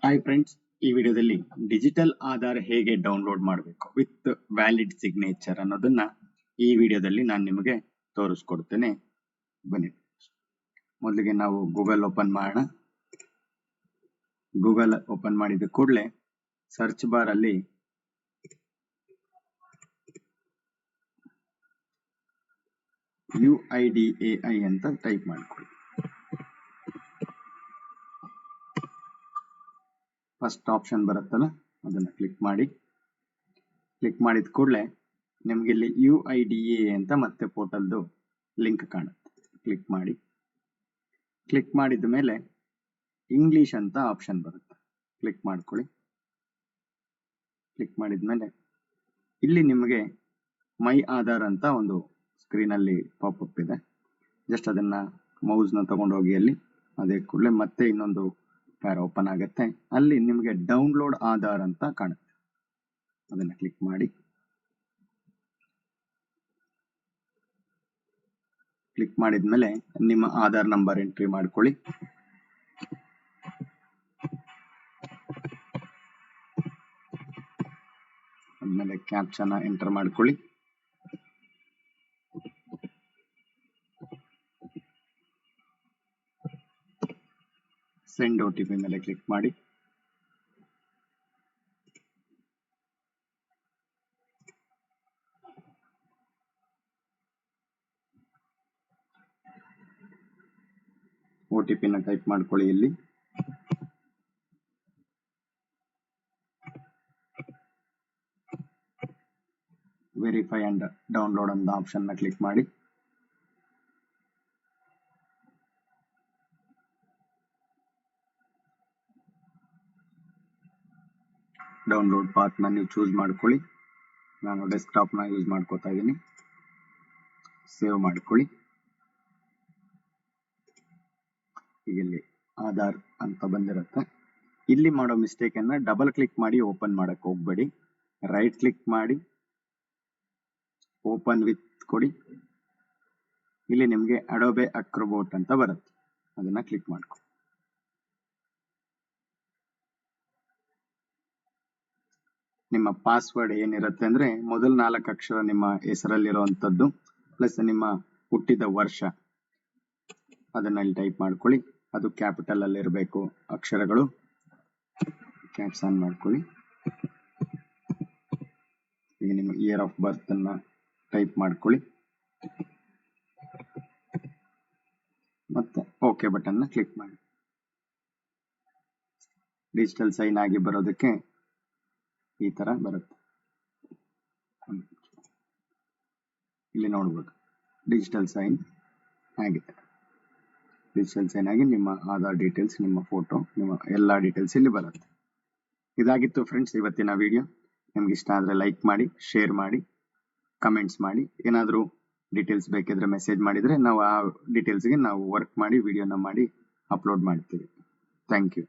Hi friends, ಈ ವಿಡಿಯೋದಲ್ಲಿ digital Aadhaar ಹೇಗೆ ಡೌನ್ಲೋಡ್ ಮಾಡಬೇಕು ವಿತ್ ವ್ಯಾಲಿಡ್ ಸಿಗ್ನೇಚರ್ ಅನ್ನೋದನ್ನ ಈ ವಿಡಿಯೋದಲ್ಲಿ ನಾನು ನಿಮಗೆ ತೋರಿಸ್ಕೊಡ್ತೇನೆ. ಬನ್ನಿ, ಮೊದಲಿಗೆ ನಾವು ಗೂಗಲ್ ಓಪನ್ ಮಾಡೋಣ. ಗೂಗಲ್ ಓಪನ್ ಮಾಡಿದ ಕೂಡಲೇ ಸರ್ಚ್ ಬಾರ್ ಅಲ್ಲಿ UIDAI ಅಂತ ಟೈಪ್ ಮಾಡ್ಕೊಳ್ಳಿ. ಫಸ್ಟ್ ಆಪ್ಷನ್ ಬರುತ್ತಲ್ಲ, ಅದನ್ನ ಕ್ಲಿಕ್ ಮಾಡಿ. ಕ್ಲಿಕ್ ಮಾಡಿದ ಕೂಡಲೇ ನಿಮ್ಗೆ ಇಲ್ಲಿ UIDAI ಅಂತ ಮತ್ತೆ ಪೋರ್ಟಲ್ದು ಲಿಂಕ್ ಕಾಣುತ್ತೆ. ಕ್ಲಿಕ್ ಮಾಡಿ. ಕ್ಲಿಕ್ ಮಾಡಿದ ಮೇಲೆ ಇಂಗ್ಲಿಷ್ ಅಂತ ಆಪ್ಷನ್ ಬರುತ್ತೆ, ಕ್ಲಿಕ್ ಮಾಡ್ಕೊಳ್ಳಿ. ಕ್ಲಿಕ್ ಮಾಡಿದ ಮೇಲೆ ಇಲ್ಲಿ ನಿಮಗೆ ಮೈ ಆಧಾರ್ ಅಂತ ಒಂದು ಸ್ಕ್ರೀನ್ ಅಲ್ಲಿ ಪಾಪಪ್ ಇದೆ. ಜಸ್ಟ್ ಅದನ್ನ ಮೌಸ್ ನ ತಗೊಂಡೋಗಿ ಅಲ್ಲಿ ಅದೇ ಕೂಡಲೇ ಮತ್ತೆ ಇನ್ನೊಂದು ಪ್ಯಾರ್ ಓಪನ್ ಆಗುತ್ತೆ. ಅಲ್ಲಿ ನಿಮಗೆ ಡೌನ್ಲೋಡ್ ಆಧಾರ್ ಅಂತ ಕಾಣುತ್ತೆ, ಅದನ್ನ ಕ್ಲಿಕ್ ಮಾಡಿ. ಕ್ಲಿಕ್ ಮಾಡಿದ್ಮೇಲೆ ನಿಮ್ಮ ಆಧಾರ್ ನಂಬರ್ ಎಂಟ್ರಿ ಮಾಡ್ಕೊಳ್ಳಿ. ಆದ್ಮೇಲೆ ಕ್ಯಾಪ್ಚನ ಎಂಟರ್ ಮಾಡ್ಕೊಳ್ಳಿ. ಸೆಂಡ್ OTP ಮೇಲೆ ಕ್ಲಿಕ್ ಮಾಡಿ. OTP ನ ಟೈಪ್ ಮಾಡ್ಕೊಳ್ಳಿ. ಇಲ್ಲಿ ವೆರಿಫೈ ಅಂಡ್ ಡೌನ್ಲೋಡ್ ಅಂತ ಆಪ್ಷನ್ ನ ಕ್ಲಿಕ್ ಮಾಡಿ. ಡೌನ್ಲೋಡ್ ಪಾತ್ ನ ನೀವು ಚೂಸ್ ಮಾಡ್ಕೊಳ್ಳಿ. ನಾನು ಡೆಸ್ಕ್ಟಾಪ್ ನ ಯೂಸ್ ಮಾಡ್ಕೋತಾ ಇದ್ದೀನಿ. ಸೇವ್ ಮಾಡ್ಕೊಳ್ಳಿ. ಈಗ ಇಲ್ಲಿ ಆಧಾರ್ ಅಂತ ಬಂದಿರುತ್ತೆ. ಇಲ್ಲಿ ಮಾಡೋ ಮಿಸ್ಟೇಕ್ ಅನ್ನ ಡಬಲ್ ಕ್ಲಿಕ್ ಮಾಡಿ ಓಪನ್ ಮಾಡಕ್ ಹೋಗ್ಬೇಡಿ. ರೈಟ್ ಕ್ಲಿಕ್ ಮಾಡಿ ಓಪನ್ ವಿತ್ ಕೊಡಿ. ಇಲ್ಲಿ ನಿಮ್ಗೆ ಅಡೋಬೆ ಅಕ್ರೋಬಾಟ್ ಅಂತ ಬರುತ್ತೆ, ಅದನ್ನ ಕ್ಲಿಕ್ ಮಾಡ್ಕೊಳ್ಳಿ. ನಿಮ್ಮ ಪಾಸ್ವರ್ಡ್ ಏನಿರುತ್ತೆ ಅಂದ್ರೆ ಮೊದಲ 4 ಅಕ್ಷರ ನಿಮ್ಮ ಹೆಸರಲ್ಲಿರುವಂತದ್ದು ಪ್ಲಸ್ ನಿಮ್ಮ ಹುಟ್ಟಿದ ವರ್ಷ, ಅದನ್ನ ಇಲ್ಲಿ ಟೈಪ್ ಮಾಡ್ಕೊಳ್ಳಿ. ಅದು ಕ್ಯಾಪಿಟಲ್ ಅಲ್ಲಿ ಇರಬೇಕು ಅಕ್ಷರಗಳು. ಕ್ಯಾಪ್ಸ್ ಆನ್ ಮಾಡ್ಕೊಳ್ಳಿ. ಈಗ ನಿಮ್ಮ ಇಯರ್ ಆಫ್ ಬರ್ತ್ ಅನ್ನ ಟೈಪ್ ಮಾಡ್ಕೊಳ್ಳಿ. ಮತ್ತೆ ಓಕೆ ಬಟನ್ ನ ಕ್ಲಿಕ್ ಮಾಡಿ. ಡಿಜಿಟಲ್ ಸೈನ್ ಆಗಿ ಬರೋದಕ್ಕೆ ಈ ತರ ಬರುತ್ತೆ. ಇಲ್ಲಿ ನೋಡ್ಬೋದು ಡಿಜಿಟಲ್ ಸೈನ್ ಆಗಿದೆ. ಡಿಜಿಟಲ್ ಸೈನ್ ಆಗಿ ನಿಮ್ಮ ಆಧಾರ್ ಡೀಟೇಲ್ಸ್, ನಿಮ್ಮ ಫೋಟೋ, ನಿಮ್ಮ ಎಲ್ಲಾ ಡೀಟೇಲ್ಸ್ ಇಲ್ಲಿ ಬರುತ್ತೆ. ಇದಾಗಿತ್ತು ಫ್ರೆಂಡ್ಸ್ ಇವತ್ತಿನ ವಿಡಿಯೋ. ನಿಮ್ಗೆ ಇಷ್ಟ ಆದ್ರೆ ಲೈಕ್ ಮಾಡಿ, ಶೇರ್ ಮಾಡಿ, ಕಮೆಂಟ್ಸ್ ಮಾಡಿ. ಏನಾದರೂ ಡೀಟೇಲ್ಸ್ ಬೇಕಿದ್ರೆ ಮೆಸೇಜ್ ಮಾಡಿದ್ರೆ ನಾವು ಆ ಡೀಟೇಲ್ಸ್ಗೆ ನಾವು ವರ್ಕ್ ಮಾಡಿ ವಿಡಿಯೋನ ಮಾಡಿ ಅಪ್ಲೋಡ್ ಮಾಡ್ತೀವಿ. Thank you.